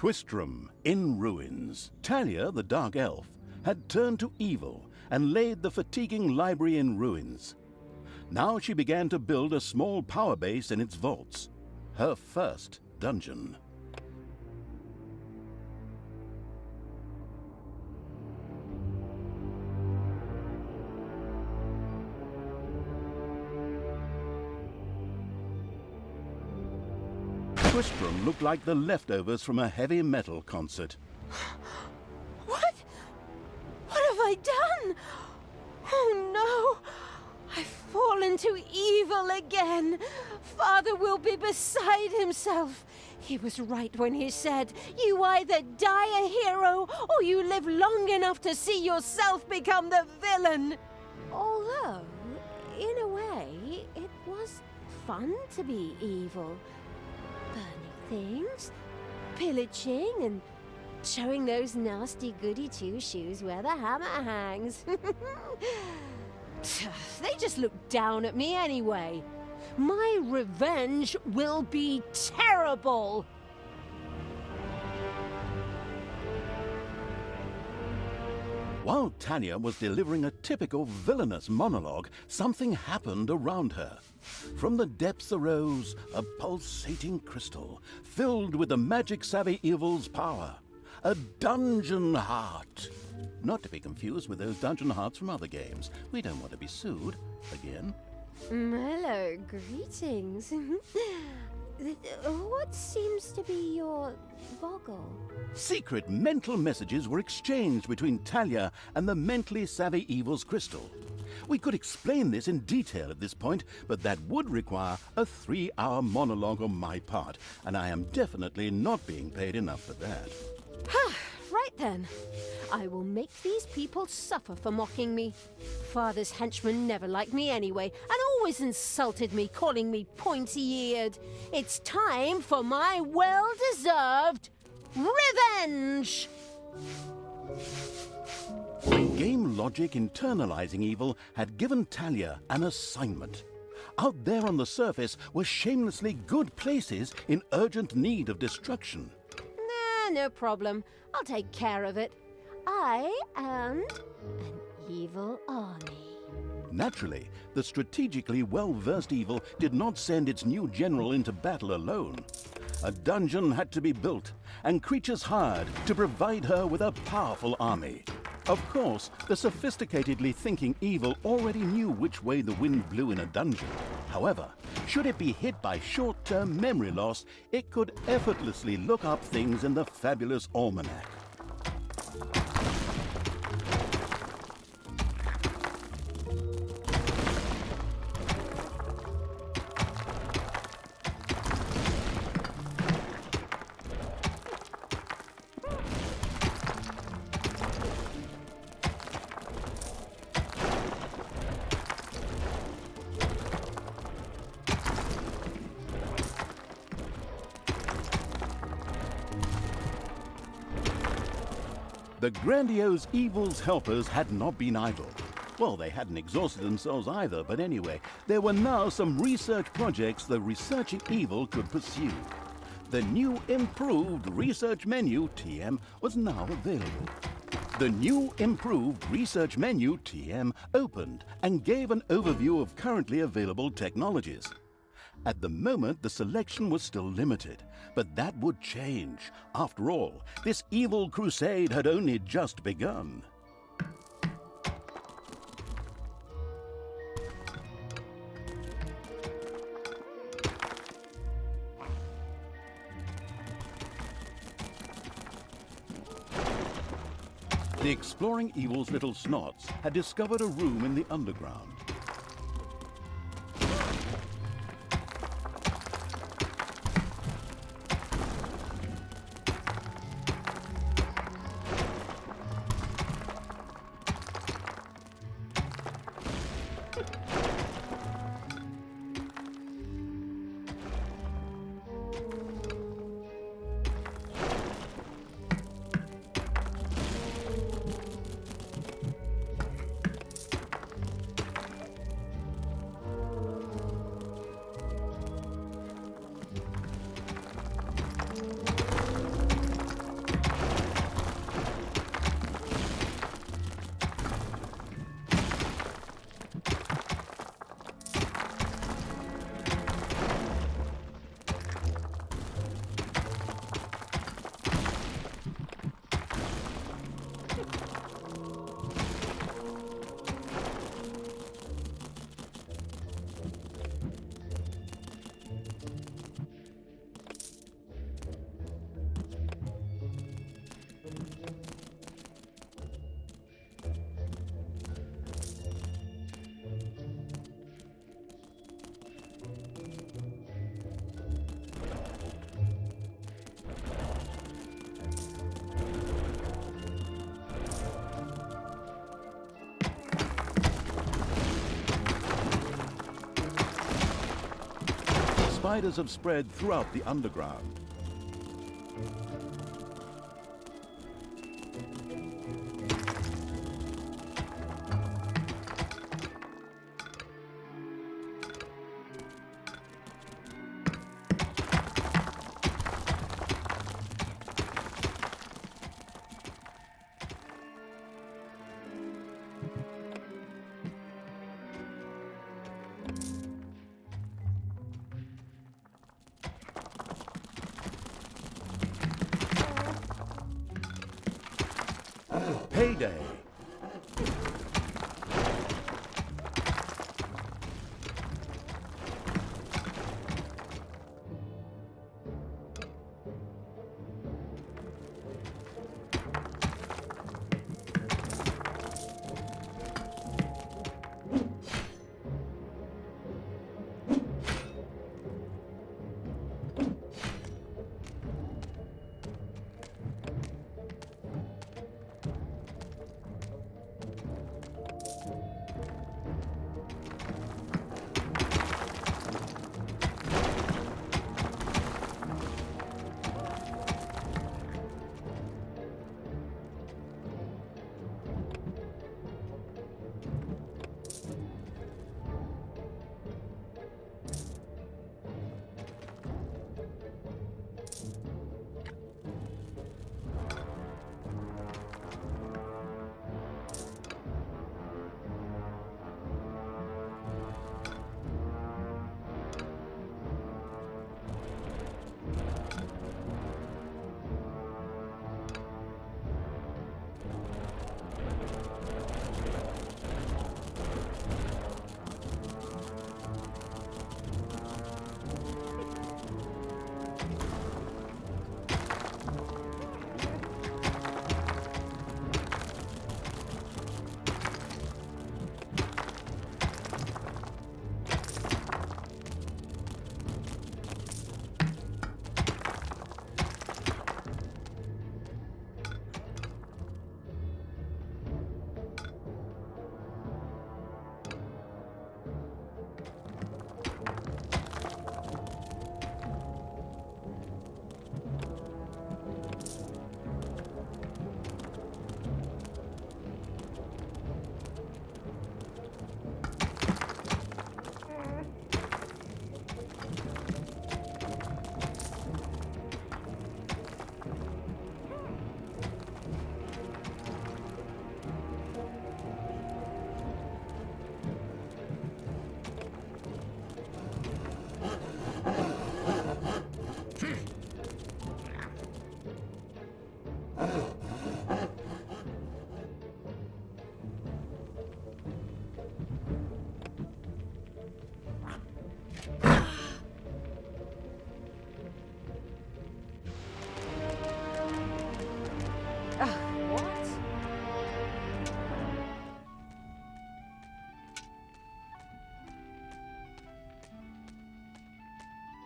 Twistram in ruins. Talia, the dark elf, had turned to evil and laid the fatiguing library in ruins. Now she began to build a small power base in its vaults. Her first dungeon. Twistram looked like the leftovers from a heavy metal concert. What? What have I done? Oh no! I've fallen to evil again. Father will be beside himself. He was right when he said, you either die a hero or you live long enough to see yourself become the villain. Although, in a way, it was fun to be evil. Burning things, pillaging, and showing those nasty goody two-shoes where the hammer hangs. They just look down at me anyway. My revenge will be terrible. While Talia was delivering a typical villainous monologue, something happened around her. From the depths arose a pulsating crystal, filled with the magic-savvy evil's power. A dungeon heart. Not to be confused with those dungeon hearts from other games. We don't want to be sued again. Hello, greetings. What seems to be your boggle? Secret mental messages were exchanged between Talia and the mentally savvy evil's crystal. We could explain this in detail at this point, but that would require a 3-hour monologue on my part, and I am definitely not being paid enough for that. Right then. I will make these people suffer for mocking me. Father's henchmen never liked me anyway, and always insulted me, calling me pointy-eared. It's time for my well-deserved revenge! Game logic internalizing evil had given Talia an assignment. Out there on the surface were shamelessly good places in urgent need of destruction. No problem. I'll take care of it. I and an evil army. Naturally, the strategically well-versed evil did not send its new general into battle alone. A dungeon had to be built, and creatures hired to provide her with a powerful army. Of course, the sophisticatedly thinking evil already knew which way the wind blew in a dungeon. However, should it be hit by short-term memory loss, it could effortlessly look up things in the fabulous almanac. The grandiose evil's helpers had not been idle. Well, they hadn't exhausted themselves either, but anyway, there were now some research projects the researching evil could pursue. The new improved research menu, TM, was now available. The new improved research menu, TM, opened and gave an overview of currently available technologies. At the moment, the selection was still limited, but that would change. After all, this evil crusade had only just begun. The exploring evil's little snots had discovered a room in the underground. spiders have spread throughout the underground. Payday.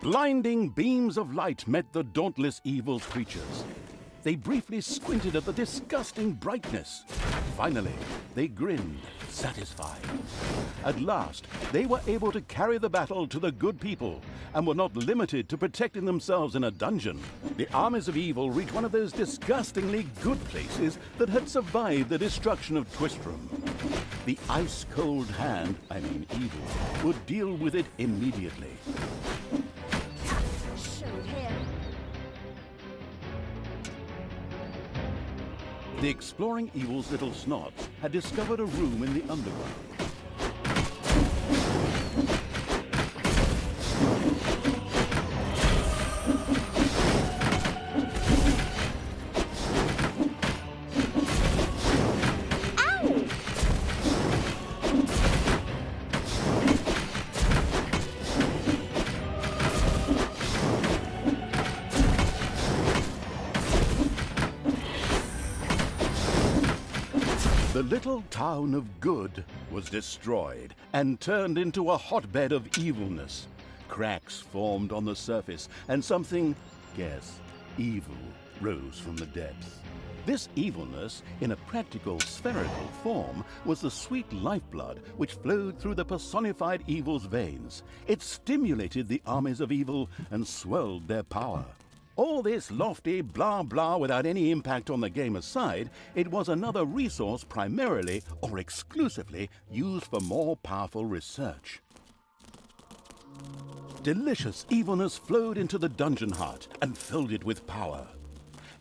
Blinding beams of light met the dauntless evil creatures. They briefly squinted at the disgusting brightness. Finally, they grinned, satisfied. At last, they were able to carry the battle to the good people and were not limited to protecting themselves in a dungeon. The armies of evil reached one of those disgustingly good places that had survived the destruction of Twistram. The ice-cold hand, evil, would deal with it immediately. The exploring evil's little snots had discovered a room in the underground. The little town of Good was destroyed and turned into a hotbed of evilness. Cracks formed on the surface, and something, guess, evil, rose from the depths. This evilness, in a practical spherical form, was the sweet lifeblood which flowed through the personified evil's veins. It stimulated the armies of evil and swelled their power. All this lofty blah blah without any impact on the game aside, it was another resource primarily or exclusively used for more powerful research. Delicious evilness flowed into the dungeon heart and filled it with power.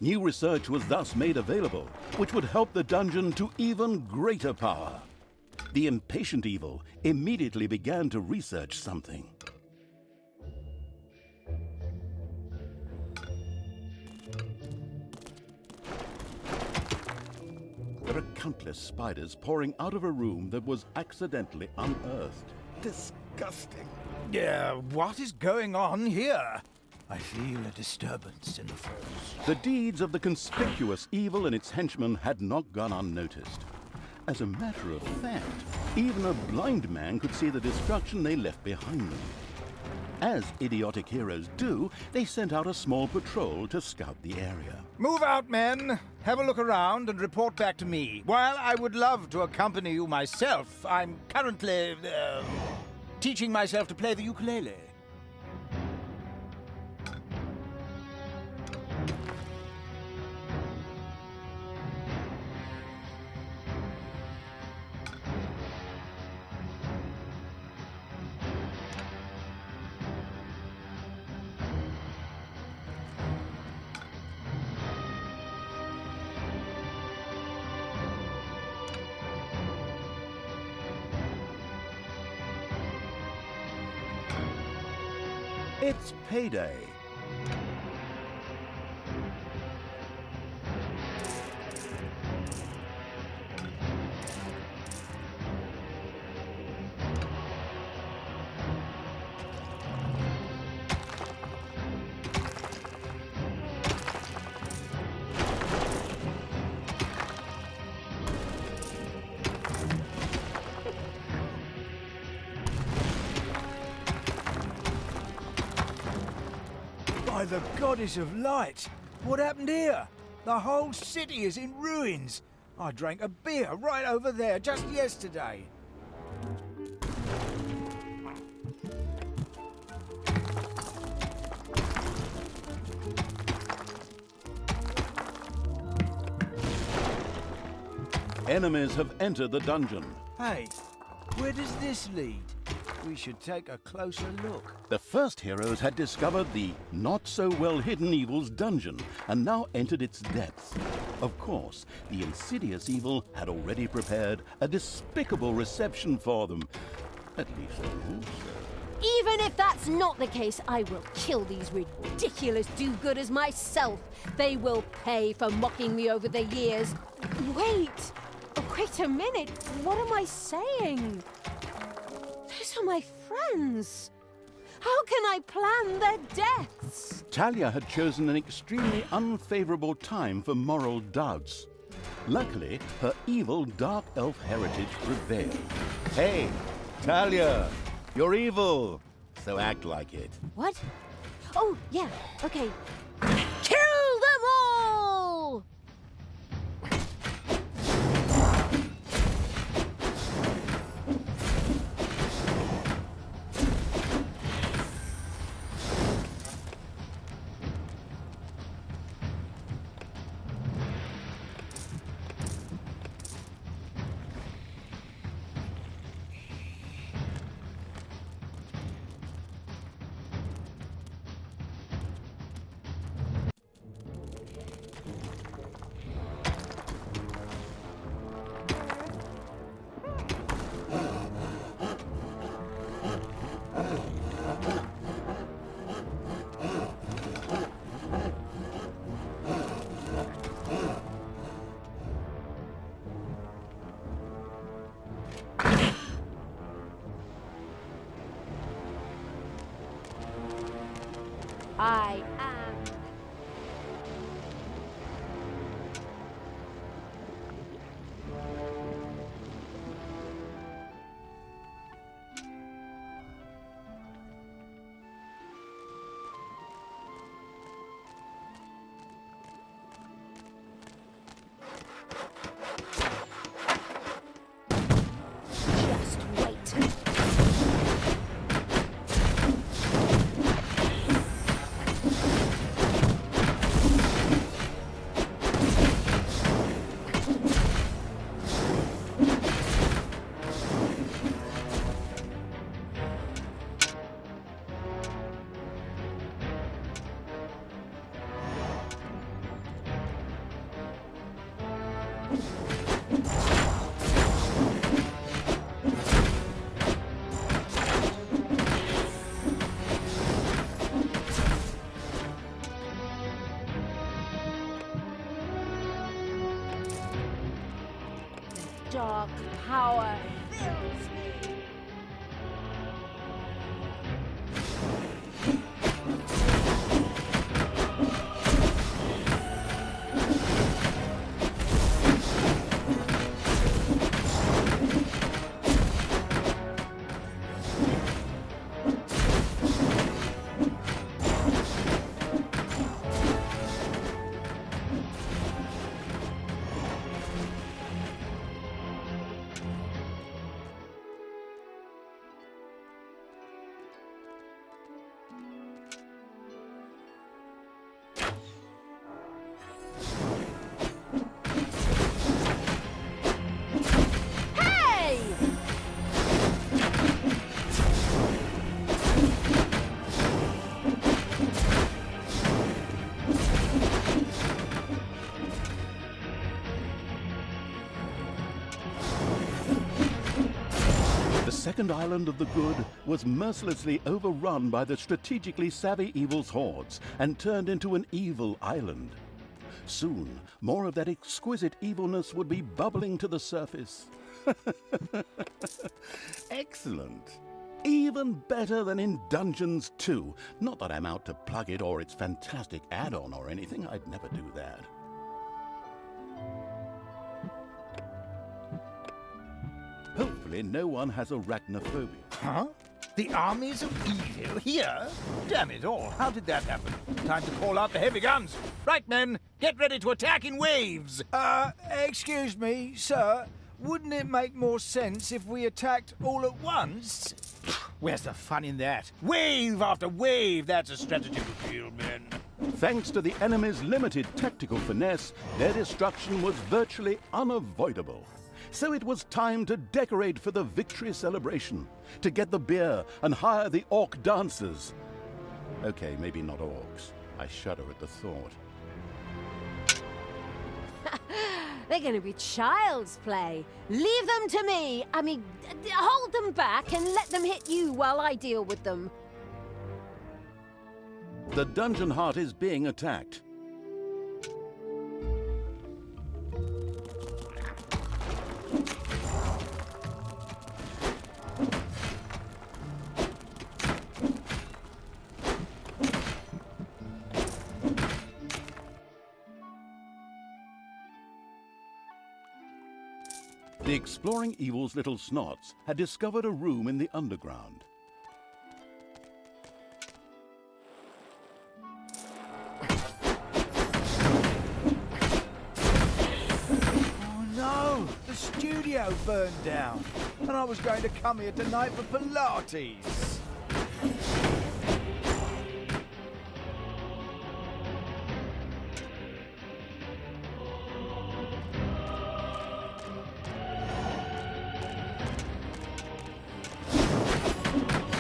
New research was thus made available, which would help the dungeon to even greater power. The impatient evil immediately began to research something. There are countless spiders pouring out of a room that was accidentally unearthed. Disgusting. What is going on here? I feel a disturbance in the force. The deeds of the conspicuous evil and its henchmen had not gone unnoticed. As a matter of fact, even a blind man could see the destruction they left behind them. As idiotic heroes do, they sent out a small patrol to scout the area. Move out, men. Have a look around and report back to me. While I would love to accompany you myself, I'm currently teaching myself to play the ukulele. It's payday. By the goddess of light! What happened here? The whole city is in ruins. I drank a beer right over there just yesterday. Enemies have entered the dungeon. Hey, where does this lead? We should take a closer look. The first heroes had discovered the not-so-well-hidden evil's dungeon and now entered its depths. Of course, the insidious evil had already prepared a despicable reception for them. At least I hope so. Even if that's not the case, I will kill these ridiculous do-gooders myself. They will pay for mocking me over the years. Wait a minute. What am I saying? Those are my friends. How can I plan their deaths? Talia had chosen an extremely unfavorable time for moral doubts. Luckily, her evil dark elf heritage prevailed. Hey, Talia, you're evil, so act like it. What? Oh, yeah, okay. Kill them all! I am. dark power fills me. The second island of the good was mercilessly overrun by the strategically savvy evil's hordes and turned into an evil island. Soon, more of that exquisite evilness would be bubbling to the surface. Excellent. Even better than in Dungeons 2. Not that I'm out to plug it or its fantastic add-on or anything. I'd never do that. Hopefully no one has arachnophobia. Huh? The armies of evil here? Damn it all, how did that happen? Time to call out the heavy guns. Right, men, get ready to attack in waves. Excuse me, sir. Wouldn't it make more sense if we attacked all at once? Where's the fun in that? Wave after wave, that's a strategy for field men. Thanks to the enemy's limited tactical finesse, their destruction was virtually unavoidable. So it was time to decorate for the victory celebration, to get the beer and hire the orc dancers. Okay, maybe not orcs. I shudder at the thought. They're going to be child's play. Leave them to me. I mean, hold them back and let them hit you while I deal with them. The dungeon heart is being attacked. The exploring evil's little snots had discovered a room in the underground. Oh no, the studio burned down. And I was going to come here tonight for Pilates.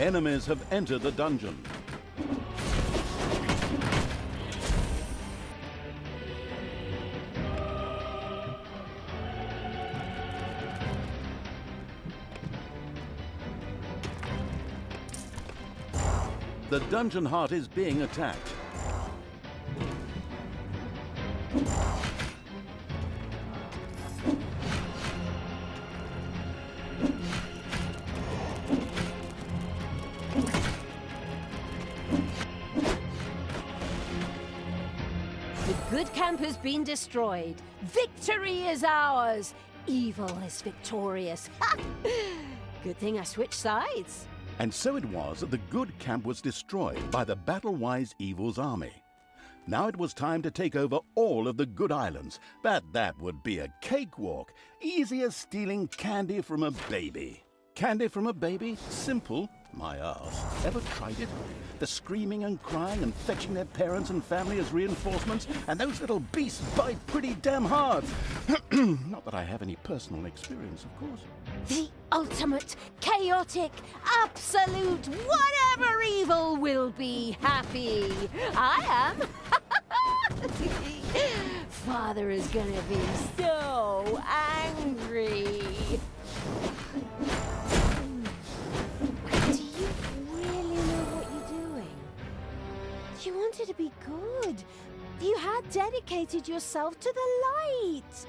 Enemies have entered the dungeon. The dungeon heart is being attacked. The good camp has been destroyed. Victory is ours. Evil is victorious. Ha! Good thing I switched sides. And so it was that the good camp was destroyed by the battle-wise evil's army. Now it was time to take over all of the good islands, but that would be a cakewalk. Easy as stealing candy from a baby. Candy from a baby? Simple. My ass. Ever tried it? The screaming and crying and fetching their parents and family as reinforcements, and those little beasts bite pretty damn hard. Not that I have any personal experience, of course. The ultimate, chaotic, absolute, whatever evil will be happy. I am. Father is gonna be so angry. Do you really know what you're doing? You wanted to be good. You had dedicated yourself to the light.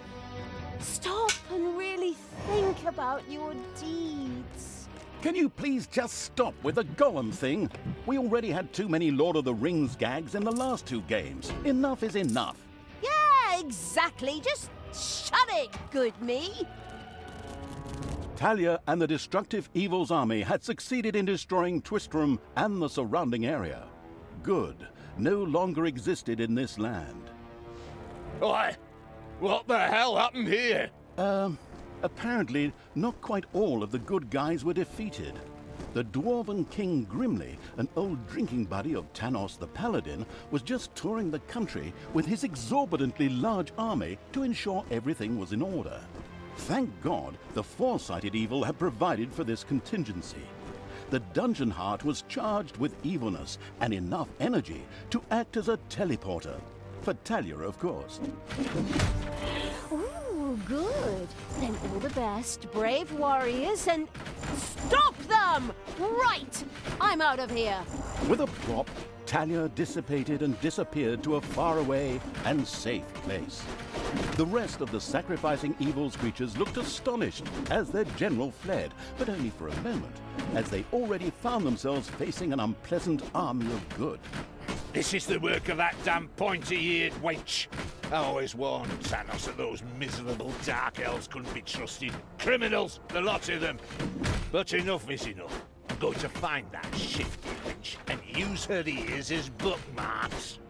Stop and really think about your deeds. Can you please just stop with the golem thing? We already had too many Lord of the Rings gags in the last 2 games. Enough is enough. Yeah, exactly. Just shut it, good me. Talia and the destructive Evil's army had succeeded in destroying Twistram and the surrounding area. Good no longer existed in this land. Oi! What the hell happened here? Apparently, not quite all of the good guys were defeated. The Dwarven King Grimly, an old drinking buddy of Tanos the Paladin, was just touring the country with his exorbitantly large army to ensure everything was in order. Thank God the foresighted Evil had provided for this contingency. The Dungeon Heart was charged with evilness and enough energy to act as a teleporter. For Talia, of course. Ooh, good. Then all the best, brave warriors, and stop them! Right! I'm out of here. With a plop, Talia dissipated and disappeared to a faraway and safe place. The rest of the sacrificing Evil's creatures looked astonished as their general fled, but only for a moment, as they already found themselves facing an unpleasant army of good. This is the work of that damn pointy-eared wench. I always warned Thanos that those miserable dark elves couldn't be trusted. Criminals, the lot of them. But enough is enough. I'm going to find that shifty wench and use her ears as bookmarks.